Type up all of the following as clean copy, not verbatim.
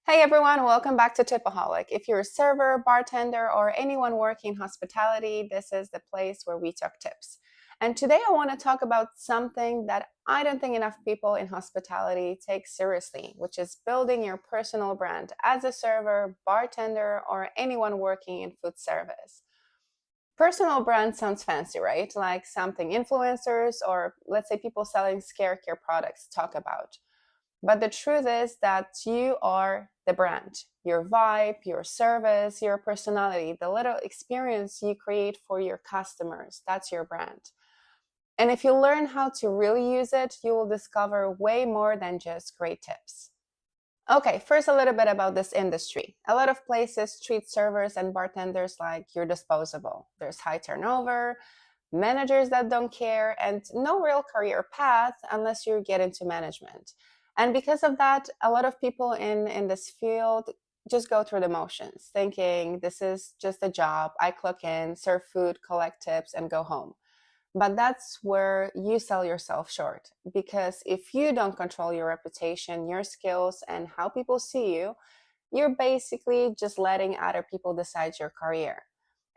Hey everyone, welcome back to Tipaholic. If you're a server, bartender, or anyone working hospitality, this is the place where we talk tips. And today I want to talk about something that I don't think enough people in hospitality take seriously, which is building your personal brand as a server, bartender, or anyone working in food service. Personal brand sounds fancy, right? Like something influencers or let's say people selling care products talk about. But the truth is that you are the brand. Your vibe, your service, your personality, the little experience you create for your customers, that's your brand. And if you learn how to really use it, you will discover way more than just great tips. Okay, first a little bit about this industry. A lot of places treat servers and bartenders like you're disposable. There's high turnover, managers that don't care, and no real career path unless you get into management. And because of that, a lot of people in this field just go through the motions, thinking this is just a job. I clock in, serve food, collect tips, and go home. But that's where you sell yourself short. Because if you don't control your reputation, your skills, and how people see you, you're basically just letting other people decide your career.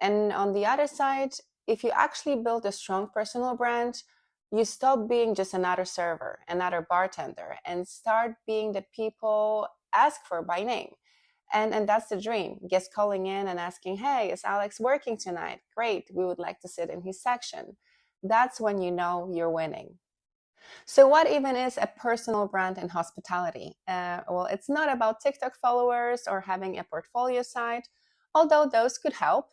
And on the other side, if you actually build a strong personal brand, you stop being just another server, another bartender, and start being the people ask for by name. And that's the dream. Guests calling in and asking, hey, is Alex working tonight? Great, we would like to sit in his section. That's when you know you're winning. So, what even is a personal brand in hospitality? Well, it's not about TikTok followers or having a portfolio site, although those could help.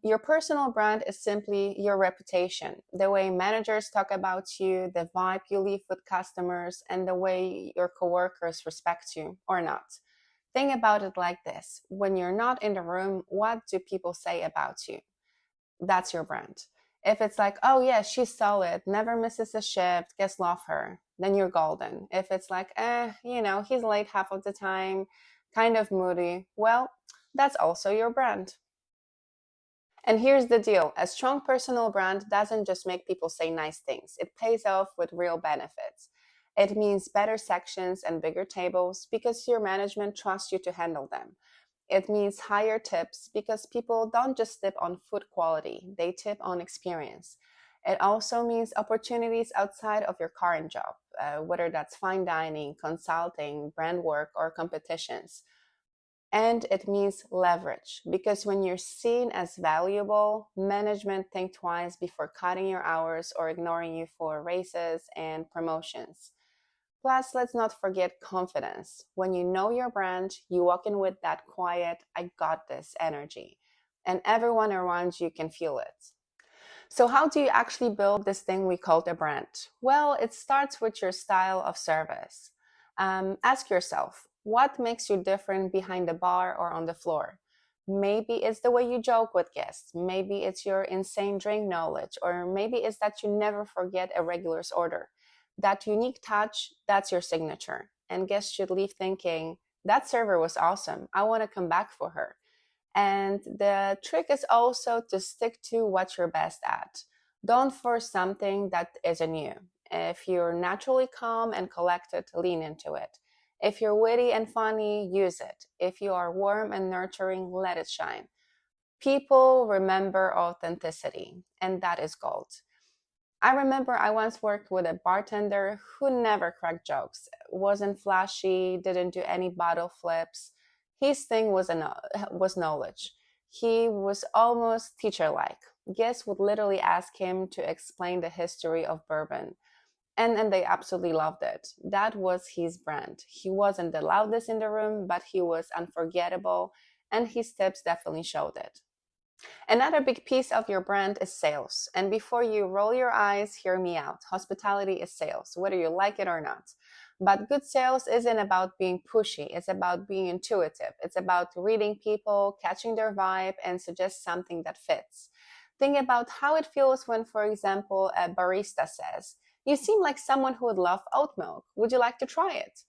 Your personal brand is simply your reputation, the way managers talk about you, the vibe you leave with customers, and the way your coworkers respect you or not. Think about it like this: when you're not in the room, what do people say about you? That's your brand. If it's like, oh yeah, she's solid, never misses a shift, guests love her, then you're golden. If it's like, he's late half of the time, kind of moody, well, that's also your brand. And here's the deal: a strong personal brand doesn't just make people say nice things, it pays off with real benefits. It means better sections and bigger tables because your management trusts you to handle them. It means higher tips because people don't just tip on food quality, they tip on experience. It also means opportunities outside of your current job, whether that's fine dining, consulting, brand work, or competitions. And it means leverage because when you're seen as valuable, management think twice before cutting your hours or ignoring you for raises and promotions. Plus, let's not forget confidence. When you know your brand, you walk in with that quiet, I got this energy, and everyone around you can feel it. So, how do you actually build this thing we call a brand? Well, it starts with your style of service. Ask yourself, what makes you different behind the bar or on the floor? Maybe it's the way you joke with guests. Maybe it's your insane drink knowledge. Or maybe it's that you never forget a regular's order. That unique touch, that's your signature. And guests should leave thinking, that server was awesome. I want to come back for her. And the trick is also to stick to what you're best at. Don't force something that isn't you. If you're naturally calm and collected, lean into it. If you're witty and funny, use it. If you are warm and nurturing, let it shine. People remember authenticity, and that is gold. I remember I once worked with a bartender who never cracked jokes, wasn't flashy, didn't do any bottle flips. His thing was knowledge. He was almost teacher-like. Guests would literally ask him to explain the history of bourbon, and they absolutely loved it. That was his brand. He wasn't the loudest in the room, but he was unforgettable, and his tips definitely showed it. Another big piece of your brand is sales. And before you roll your eyes, hear me out. Hospitality is sales, whether you like it or not. But good sales isn't about being pushy. It's about being intuitive. It's about reading people, catching their vibe, and suggest something that fits. Think about how it feels when, for example, a barista says, you seem like someone who would love oat milk. Would you like to try it?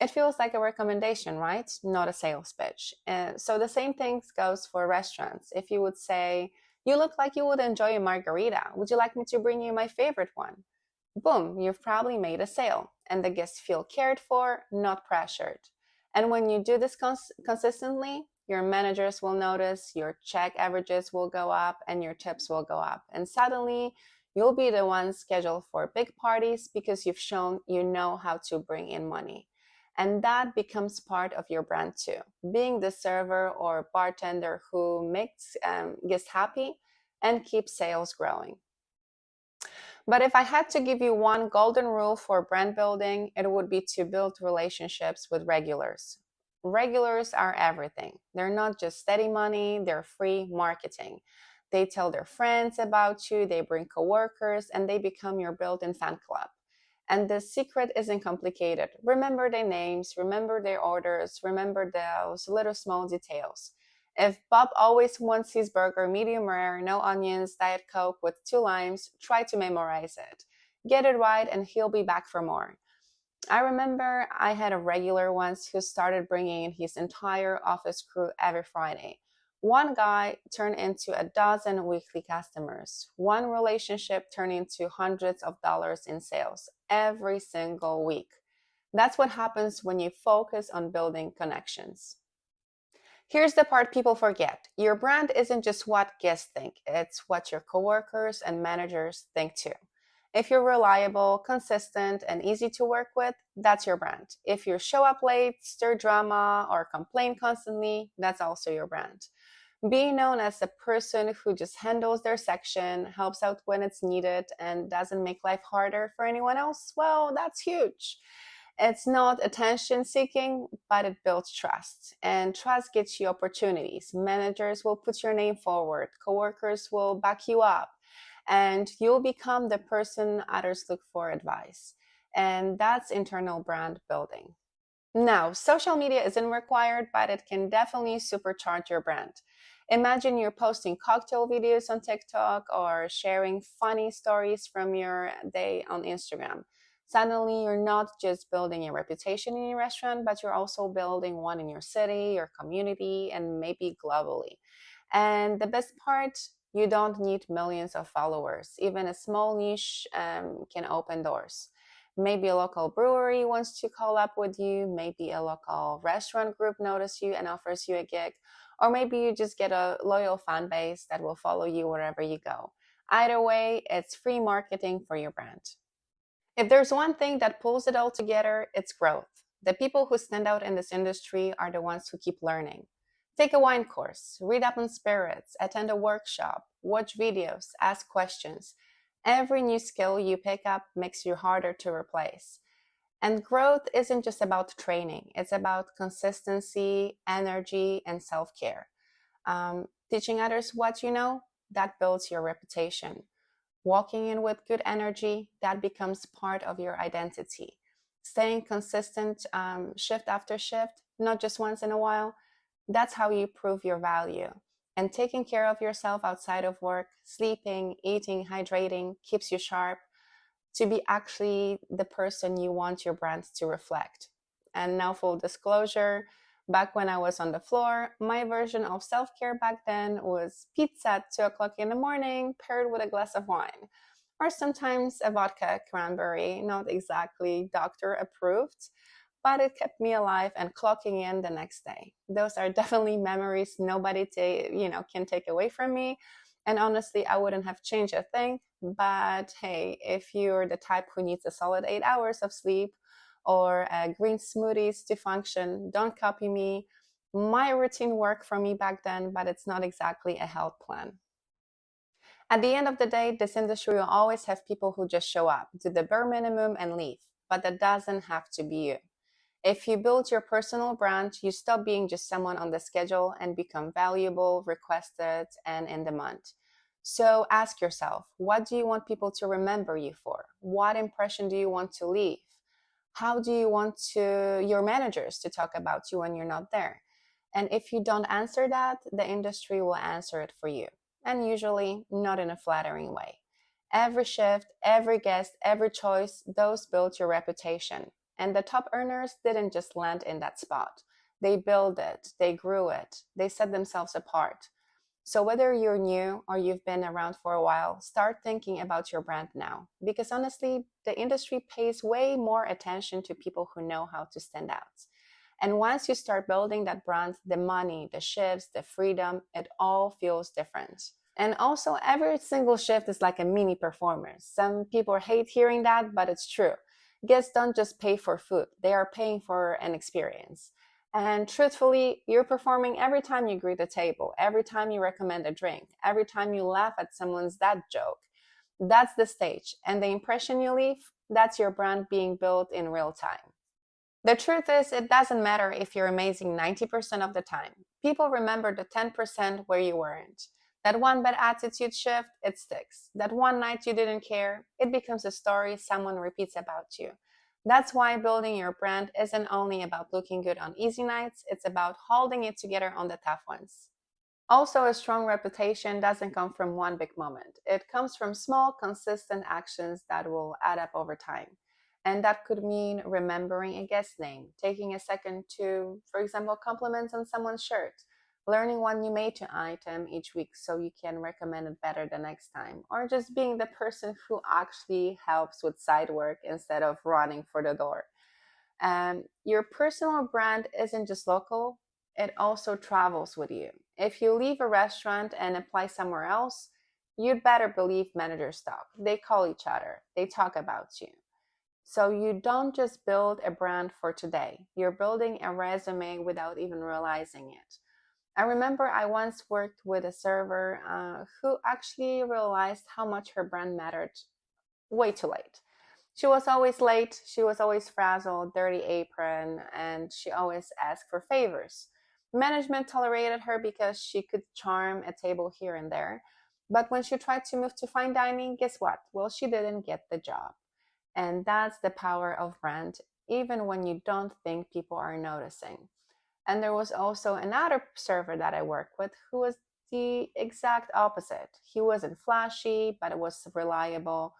It feels like a recommendation, right? Not a sales pitch. And so the same thing goes for restaurants. If you would say, you look like you would enjoy a margarita. Would you like me to bring you my favorite one? Boom, you've probably made a sale, and the guests feel cared for, not pressured. And when you do this consistently, your managers will notice, your check averages will go up, and your tips will go up. And suddenly, you'll be the one scheduled for big parties because you've shown you know how to bring in money. And that becomes part of your brand too. Being the server or bartender who makes guests happy and keeps sales growing. But if I had to give you one golden rule for brand building, it would be to build relationships with regulars. Regulars are everything. They're not just steady money, they're free marketing. They tell their friends about you, they bring coworkers, and they become your built in fan club. And the secret isn't complicated. Remember their names, remember their orders, remember those little small details. If Bob always wants his burger medium rare, no onions, Diet Coke with 2 limes, try to memorize it. Get it right and he'll be back for more. I remember I had a regular once who started bringing in his entire office crew every Friday. One guy turned into a dozen weekly customers. One relationship turned into hundreds of dollars in sales every single week. That's what happens when you focus on building connections. Here's the part people forget. Your brand isn't just what guests think, it's what your coworkers and managers think too. If you're reliable, consistent, and easy to work with, that's your brand. If you show up late, stir drama, or complain constantly, that's also your brand. Being known as the person who just handles their section, helps out when it's needed, and doesn't make life harder for anyone else, well, that's huge. It's not attention seeking, but it builds trust. And trust gets you opportunities. Managers will put your name forward, coworkers will back you up, and you'll become the person others look for advice. And that's internal brand building. Now, social media isn't required, but it can definitely supercharge your brand. Imagine you're posting cocktail videos on TikTok or sharing funny stories from your day on Instagram. Suddenly, you're not just building a reputation in your restaurant, but you're also building one in your city, your community, and maybe globally. And the best part, you don't need millions of followers. Even a small niche can open doors. Maybe a local brewery wants to call up with you. Maybe a local restaurant group notices you and offers you a gig. Or maybe you just get a loyal fan base that will follow you wherever you go. Either way, it's free marketing for your brand. If there's one thing that pulls it all together, it's growth. The people who stand out in this industry are the ones who keep learning. Take a wine course, read up on spirits, attend a workshop, watch videos, ask questions. Every new skill you pick up makes you harder to replace. And growth isn't just about training, it's about consistency, energy, and self care. Teaching others what you know, that builds your reputation. Walking in with good energy, that becomes part of your identity. Staying consistent shift after shift, not just once in a while, that's how you prove your value. And taking care of yourself outside of work, sleeping, eating, hydrating, keeps you sharp to be actually the person you want your brand to reflect. And now, full disclosure, back when I was on the floor, my version of self care back then was pizza at 2 o'clock in the morning paired with a glass of wine, or sometimes a vodka cranberry, not exactly doctor approved, but it kept me alive and clocking in the next day. Those are definitely memories nobody can take away from me. And honestly, I wouldn't have changed a thing. But hey, if you're the type who needs a solid 8 hours of sleep or green smoothies to function, don't copy me. My routine worked for me back then, but it's not exactly a health plan. At the end of the day, this industry will always have people who just show up, do the bare minimum, and leave. But that doesn't have to be you. If you build your personal brand, you stop being just someone on the schedule and become valuable, requested, and in demand. So ask yourself, what do you want people to remember you for? What impression do you want to leave? How do you want your managers to talk about you when you're not there? And if you don't answer that, the industry will answer it for you. And usually not in a flattering way. Every shift, every guest, every choice, those build your reputation. And the top earners didn't just land in that spot. They built it, they grew it, they set themselves apart. So whether you're new or you've been around for a while, start thinking about your brand now. Because honestly, the industry pays way more attention to people who know how to stand out. And once you start building that brand, the money, the shifts, the freedom, it all feels different. And also, every single shift is like a mini performance. Some people hate hearing that, but it's true. Guests don't just pay for food, they are paying for an experience. And truthfully, you're performing every time you greet a table, every time you recommend a drink, every time you laugh at someone's dad joke. That's the stage. And the impression you leave, that's your brand being built in real time. The truth is, it doesn't matter if you're amazing 90% of the time. People remember the 10% where you weren't. That one bad attitude shift, it sticks. That one night you didn't care, it becomes a story someone repeats about you. That's why building your brand isn't only about looking good on easy nights, it's about holding it together on the tough ones. Also, a strong reputation doesn't come from one big moment. It comes from small, consistent actions that will add up over time. And that could mean remembering a guest name, taking a second to, for example, compliment on someone's shirt, learning one new made to item each week so you can recommend it better the next time, or just being the person who actually helps with side work instead of running for the door. Your personal brand isn't just local, it also travels with you. If you leave a restaurant and apply somewhere else, you'd better believe managers talk. They call each other, they talk about you. So you don't just build a brand for today, you're building a resume without even realizing it. I remember I once worked with a server who actually realized how much her brand mattered way too late. She was always late, she was always frazzled, dirty apron, and she always asked for favors. Management tolerated her because she could charm a table here and there. But when she tried to move to fine dining, guess what? Well, she didn't get the job. And that's the power of brand, even when you don't think people are noticing. And there was also another server that I worked with who was the exact opposite. He wasn't flashy, but it was reliable.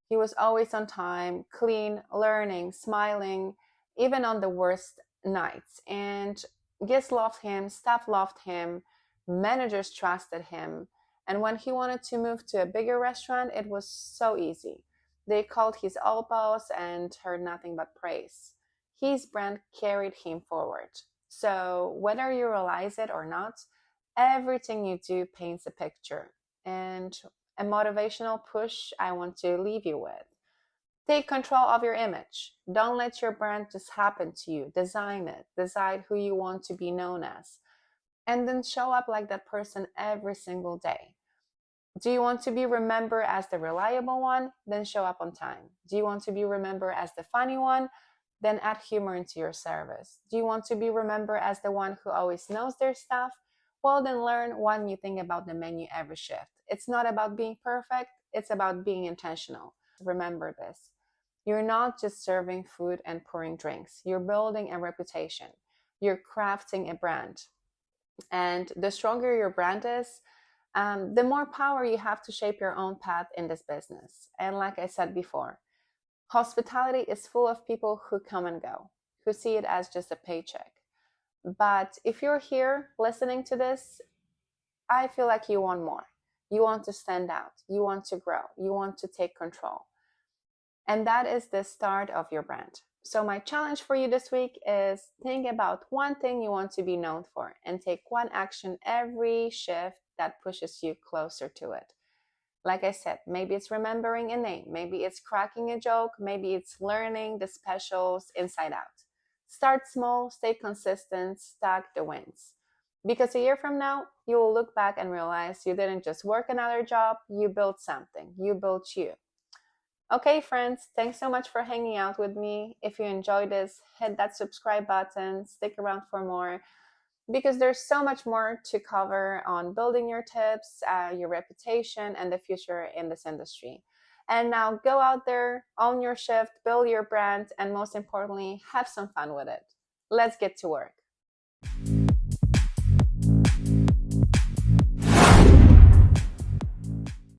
He was always on time, clean, learning, smiling, even on the worst nights. And guests loved him, staff loved him, managers trusted him. And when he wanted to move to a bigger restaurant, it was so easy. They called his old boss and heard nothing but praise. His brand carried him forward. So, whether you realize it or not, everything you do paints a picture. And a motivational push I want to leave you with. Take control of your image. Don't let your brand just happen to you. Design it. Decide who you want to be known as. And then show up like that person every single day. Do you want to be remembered as the reliable one? Then show up on time. Do you want to be remembered as the funny one? Then add humor into your service. Do you want to be remembered as the one who always knows their stuff? Well, then learn one new thing about the menu every shift. It's not about being perfect, it's about being intentional. Remember this. You're not just serving food and pouring drinks, you're building a reputation. You're crafting a brand. And the stronger your brand is, the more power you have to shape your own path in this business. And like I said before, hospitality is full of people who come and go, who see it as just a paycheck. But if you're here listening to this, I feel like you want more. You want to stand out. You want to grow. You want to take control. And that is the start of your brand. So my challenge for you this week is think about one thing you want to be known for and take one action every shift that pushes you closer to it. Like I said, maybe it's remembering a name, maybe it's cracking a joke, maybe it's learning the specials inside out. Start small, stay consistent, stack the wins. Because a year from now, you will look back and realize you didn't just work another job, you built something, you built you. Okay, friends, thanks so much for hanging out with me. If you enjoyed this, hit that subscribe button, stick around for more, because there's so much more to cover on building your tips, your reputation, and the future in this industry. And now go out there, own your shift, build your brand, and most importantly, have some fun with it. Let's get to work.